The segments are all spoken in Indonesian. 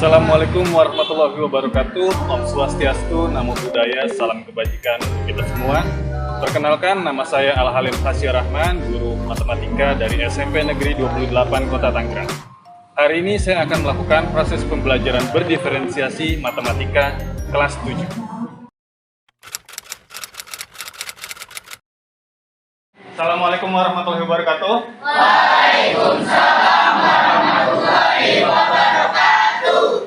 Assalamualaikum warahmatullahi wabarakatuh. Om Swastiastu, Namo Buddhaya, salam kebajikan untuk kita semua. Perkenalkan, nama saya Al Halim Hasya Rahman, guru matematika dari SMP Negeri 28 Kota Tangerang. Hari ini saya akan melakukan proses pembelajaran berdiferensiasi matematika kelas 7. Assalamualaikum warahmatullahi wabarakatuh. Waalaikumsalam warahmatullahi wabarakatuh.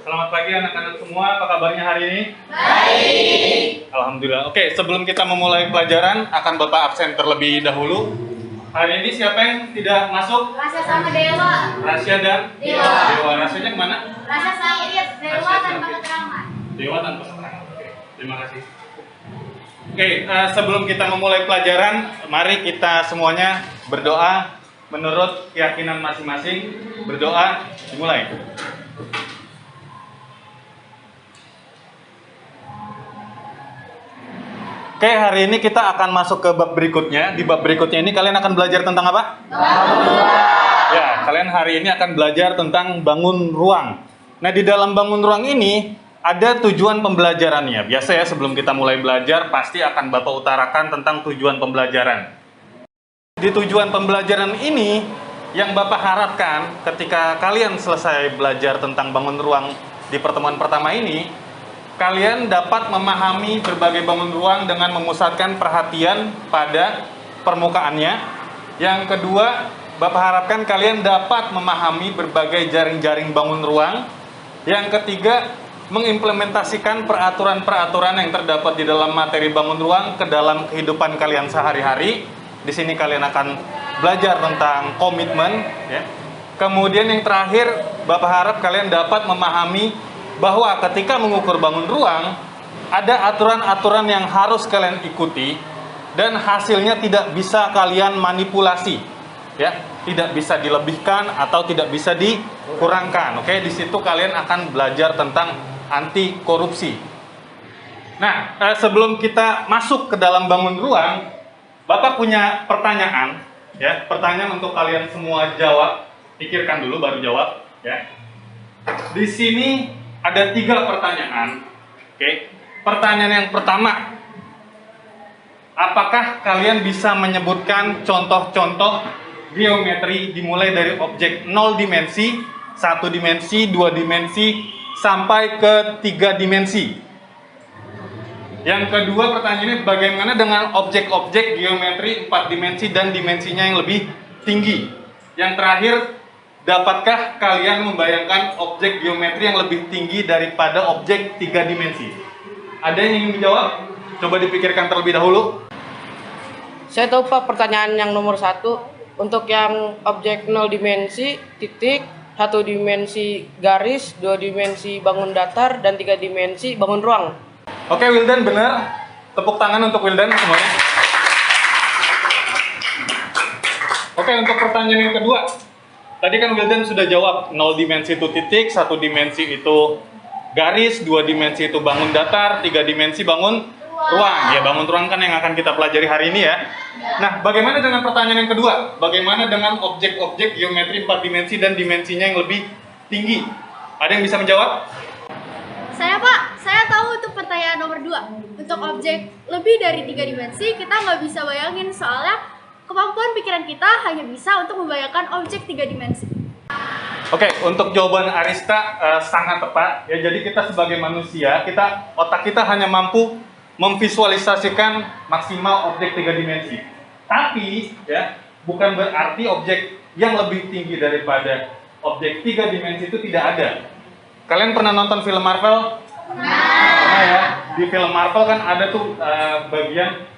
Selamat pagi anak-anak semua, apa kabarnya hari ini? Baik. Alhamdulillah. Oke, sebelum kita memulai pelajaran, akan Bapak absen terlebih dahulu. Hari ini siapa yang tidak masuk? Rasya sama Dewa. Rasya dan Dewa. Dewa. Rasyanya kemana? Rasya Said, Dewa Rasya tanpa Said. keterangan. Dewa tanpa keterangan. Oke, terima kasih. Oke, sebelum kita memulai pelajaran, mari kita semuanya berdoa menurut keyakinan masing-masing. Berdoa, dimulai. Oke, hari ini kita akan masuk ke bab berikutnya. Di bab berikutnya ini kalian akan belajar tentang apa? Ya, kalian hari ini akan belajar tentang bangun ruang. Nah, di dalam bangun ruang ini ada tujuan pembelajarannya. Biasa ya, sebelum kita mulai belajar, pasti akan Bapak utarakan tentang tujuan pembelajaran. Di tujuan pembelajaran ini, yang Bapak harapkan ketika kalian selesai belajar tentang bangun ruang di pertemuan pertama ini, kalian dapat memahami berbagai bangun ruang dengan memusatkan perhatian pada permukaannya. Yang kedua, Bapak harapkan kalian dapat memahami berbagai jaring-jaring bangun ruang. Yang ketiga, mengimplementasikan peraturan-peraturan yang terdapat di dalam materi bangun ruang ke dalam kehidupan kalian sehari-hari. Di sini kalian akan belajar tentang komitmen, ya. Kemudian yang terakhir, Bapak harap kalian dapat memahami bahwa ketika mengukur bangun ruang, ada aturan-aturan yang harus kalian ikuti dan hasilnya tidak bisa kalian manipulasi, ya, tidak bisa dilebihkan atau tidak bisa dikurangkan. Oke, di situ kalian akan belajar tentang anti korupsi. Nah, sebelum kita masuk ke dalam bangun ruang, Bapak punya pertanyaan, ya, pertanyaan untuk kalian semua jawab. Pikirkan dulu baru jawab, ya. Di sini ada 3 pertanyaan. Oke. Pertanyaan yang pertama, apakah kalian bisa menyebutkan contoh-contoh geometri dimulai dari objek 0 dimensi, 1 dimensi, 2 dimensi, sampai ke 3 dimensi? Yang kedua pertanyaannya, bagaimana dengan objek-objek geometri 4 dimensi dan dimensinya yang lebih tinggi? Yang terakhir, dapatkah kalian membayangkan objek geometri yang lebih tinggi daripada objek 3 dimensi? Ada yang ingin menjawab? Coba dipikirkan terlebih dahulu. Saya tahu Pak, pertanyaan yang nomor 1. Untuk yang objek 0 dimensi, titik, 1 dimensi garis, 2 dimensi bangun datar, dan 3 dimensi bangun ruang. Oke, Wildan benar. Tepuk tangan untuk Wildan semuanya. Oke, untuk pertanyaan yang kedua. Tadi kan Wildan sudah jawab, 0 dimensi itu titik, 1 dimensi itu garis, 2 dimensi itu bangun datar, 3 dimensi bangun ruang. Ya, bangun ruang kan yang akan kita pelajari hari ini ya. Nah, bagaimana dengan pertanyaan yang kedua? Bagaimana dengan objek-objek geometri 4 dimensi dan dimensinya yang lebih tinggi? Ada yang bisa menjawab? Saya Pak, saya tahu untuk pertanyaan nomor 2. Untuk objek lebih dari 3 dimensi, kita nggak bisa bayangin soalnya kemampuan pikiran kita hanya bisa untuk membayangkan objek 3 dimensi. Oke, untuk jawaban Arista sangat tepat. Ya, jadi kita sebagai manusia, otak kita hanya mampu memvisualisasikan maksimal objek 3 dimensi. Tapi, ya, bukan berarti objek yang lebih tinggi daripada objek 3 dimensi itu tidak ada. Kalian pernah nonton film Marvel? Pernah ya. Di film Marvel kan ada tuh bagian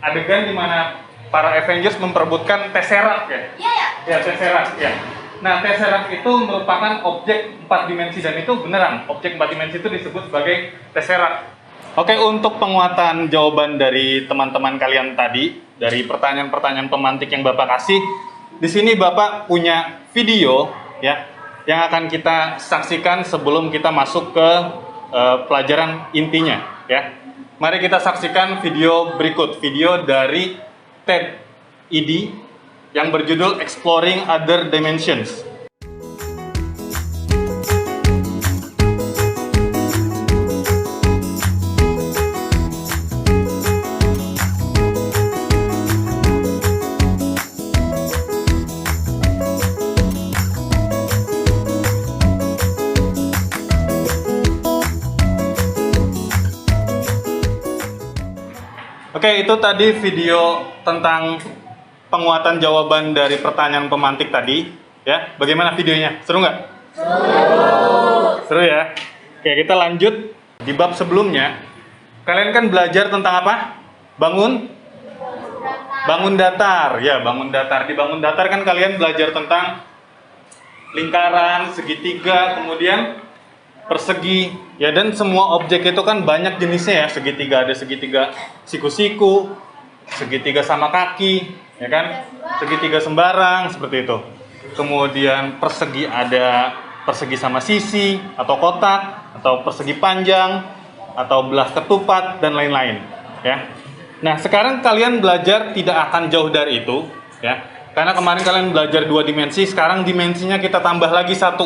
adegan di mana para Avengers memperebutkan Tesseract ya? Iya ya. Ya, Tesseract ya. Nah, Tesseract itu merupakan objek 4 dimensi dan itu beneran objek 4 dimensi itu disebut sebagai Tesseract. Oke, untuk penguatan jawaban dari teman-teman kalian tadi dari pertanyaan-pertanyaan pemantik yang Bapak kasih, di sini Bapak punya video ya yang akan kita saksikan sebelum kita masuk ke pelajaran intinya ya. Mari kita saksikan video berikut, video dari TED ID yang berjudul Exploring Other Dimensions. Oke, itu tadi video tentang penguatan jawaban dari pertanyaan pemantik tadi. Ya, bagaimana videonya? Seru nggak? Seru ya. Oke, kita lanjut di bab sebelumnya. Kalian kan belajar tentang apa? Bangun datar. Ya, bangun datar. Di bangun datar kan kalian belajar tentang lingkaran, segitiga, kemudian persegi. Ya, dan semua objek itu kan banyak jenisnya ya. Segitiga ada segitiga siku-siku, segitiga sama kaki, ya kan? Segitiga sembarang seperti itu. Kemudian persegi ada persegi sama sisi atau kotak atau persegi panjang atau belah ketupat dan lain-lain, ya. Nah, sekarang kalian belajar tidak akan jauh dari itu, ya. Karena kemarin kalian belajar 2 dimensi, sekarang dimensinya kita tambah lagi 1.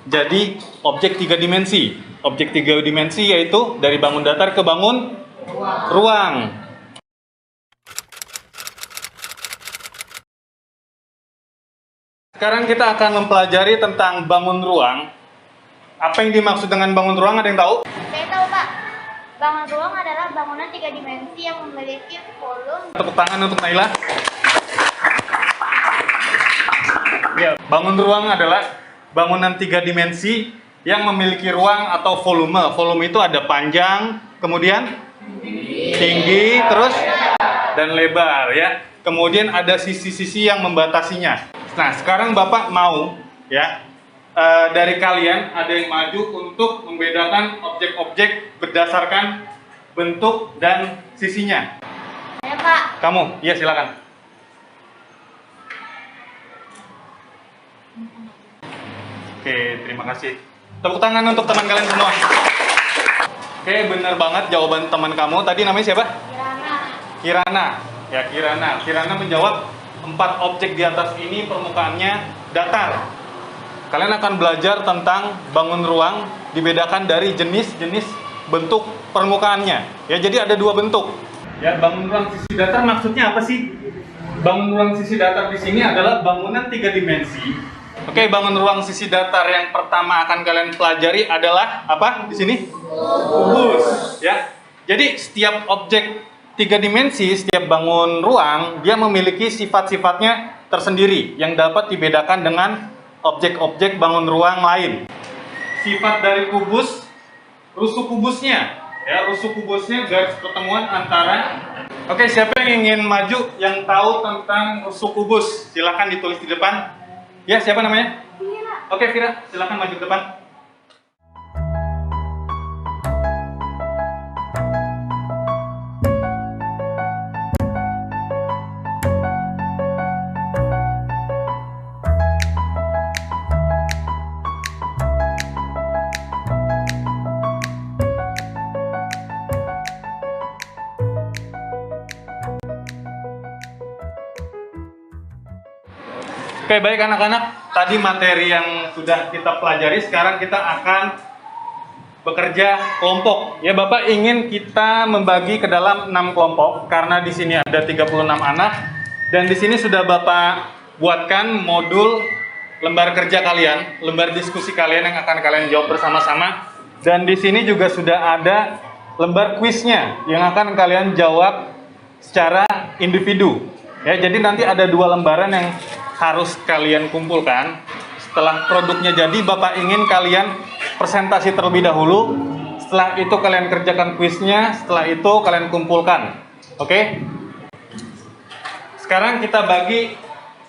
Jadi objek 3 dimensi. Objek 3 dimensi yaitu dari bangun datar ke bangun ruang. Sekarang kita akan mempelajari tentang bangun ruang. Apa yang dimaksud dengan bangun ruang, ada yang tahu? Saya tahu, Pak. Bangun ruang adalah bangunan 3 dimensi yang memiliki volume. Tepuk tangan untuk Naila. Ya, bangun ruang adalah bangunan 3 dimensi yang memiliki ruang atau volume. Volume itu ada panjang, kemudian tinggi, terus dan lebar, ya. Kemudian ada sisi-sisi yang membatasinya. Nah, sekarang Bapak mau, ya, dari kalian ada yang maju untuk membedakan objek-objek berdasarkan bentuk dan sisinya. Saya, Pak. Kamu, iya silakan. Oke, terima kasih. Tepuk tangan untuk teman kalian semua. Oke, benar banget jawaban teman kamu. Tadi namanya siapa? Kirana. Kirana. Ya, Kirana. Kirana menjawab 4 objek di atas ini permukaannya datar. Kalian akan belajar tentang bangun ruang dibedakan dari jenis-jenis bentuk permukaannya. Ya, jadi ada 2 bentuk. Ya, bangun ruang sisi datar maksudnya apa sih? Bangun ruang sisi datar di sini adalah bangunan 3 dimensi. Oke, bangun ruang sisi datar yang pertama akan kalian pelajari adalah apa di sini? Kubus. Ya. Jadi setiap objek 3 dimensi, setiap bangun ruang, dia memiliki sifat-sifatnya tersendiri yang dapat dibedakan dengan objek-objek bangun ruang lain. Sifat dari kubus, rusuk kubusnya. Ya, rusuk kubusnya garis pertemuan antara. Oke, siapa yang ingin maju yang tahu tentang rusuk kubus? Silahkan ditulis di depan. Ya, siapa namanya? Vira. Oke, Vira, silahkan maju ke depan. Oke, baik anak-anak, tadi materi yang sudah kita pelajari, sekarang kita akan bekerja kelompok. Ya, Bapak ingin kita membagi ke dalam 6 kelompok karena di sini ada 36 anak dan di sini sudah Bapak buatkan modul lembar kerja kalian, lembar diskusi kalian yang akan kalian jawab bersama-sama. Dan di sini juga sudah ada lembar kuisnya yang akan kalian jawab secara individu. Ya, jadi nanti ada 2 lembaran yang harus kalian kumpulkan. Setelah produknya jadi, Bapak ingin kalian presentasi terlebih dahulu. Setelah itu kalian kerjakan kuisnya, setelah itu kalian kumpulkan. Oke? Sekarang kita bagi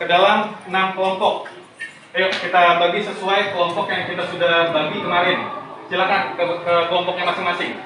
ke dalam 6 kelompok. Ayo kita bagi sesuai kelompok yang kita sudah bagi kemarin. Silakan ke kelompoknya masing-masing.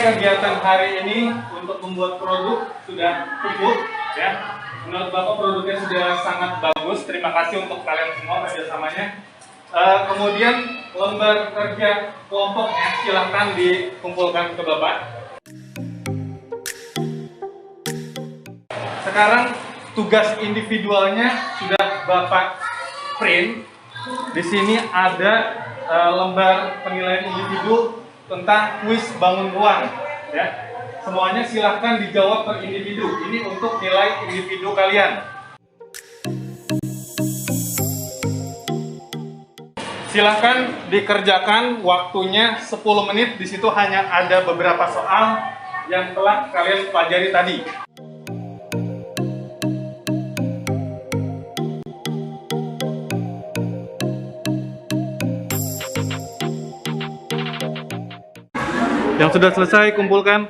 kegiatan hari ini untuk membuat produk sudah cukup ya. Menurut Bapak produknya sudah sangat bagus. Terima kasih untuk kalian semua kerjasamanya. Kemudian lembar kerja kelompoknya silahkan dikumpulkan ke Bapak. Sekarang tugas individualnya sudah Bapak print. Di sini ada lembar penilaian individu tentang kuis bangun ruang. Ya. Semuanya silahkan dijawab per individu. Ini untuk nilai individu kalian. Silahkan dikerjakan, waktunya 10 menit. Di situ hanya ada beberapa soal yang telah kalian pelajari tadi. Yang sudah selesai kumpulkan.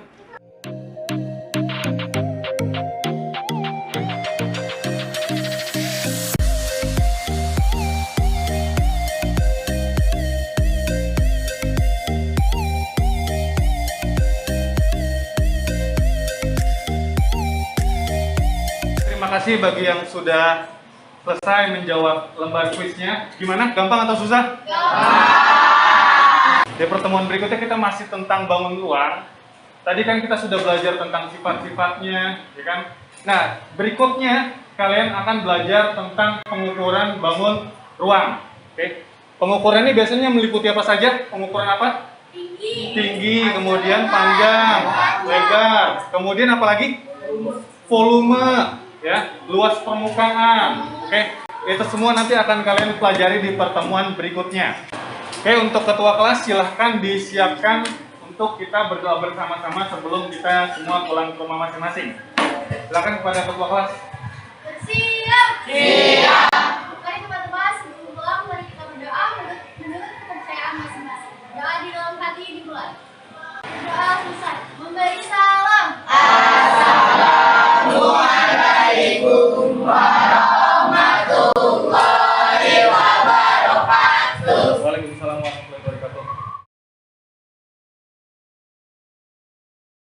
Terima kasih bagi yang sudah selesai menjawab lembar kuisnya. Gimana? Gampang atau susah? Di pertemuan berikutnya kita masih tentang bangun ruang. Tadi kan kita sudah belajar tentang sifat-sifatnya, ya kan? Nah, berikutnya kalian akan belajar tentang pengukuran bangun ruang. Oke? Pengukuran ini biasanya meliputi apa saja? Pengukuran apa? Tinggi, kemudian panjang, lebar, kemudian apa lagi? Volume, ya, luas permukaan. Oke? Itu semua nanti akan kalian pelajari di pertemuan berikutnya. Oke, untuk ketua kelas silahkan disiapkan untuk kita berdoa bersama-sama sebelum kita semua pulang ke rumah masing-masing. Silakan kepada ketua kelas. Siap.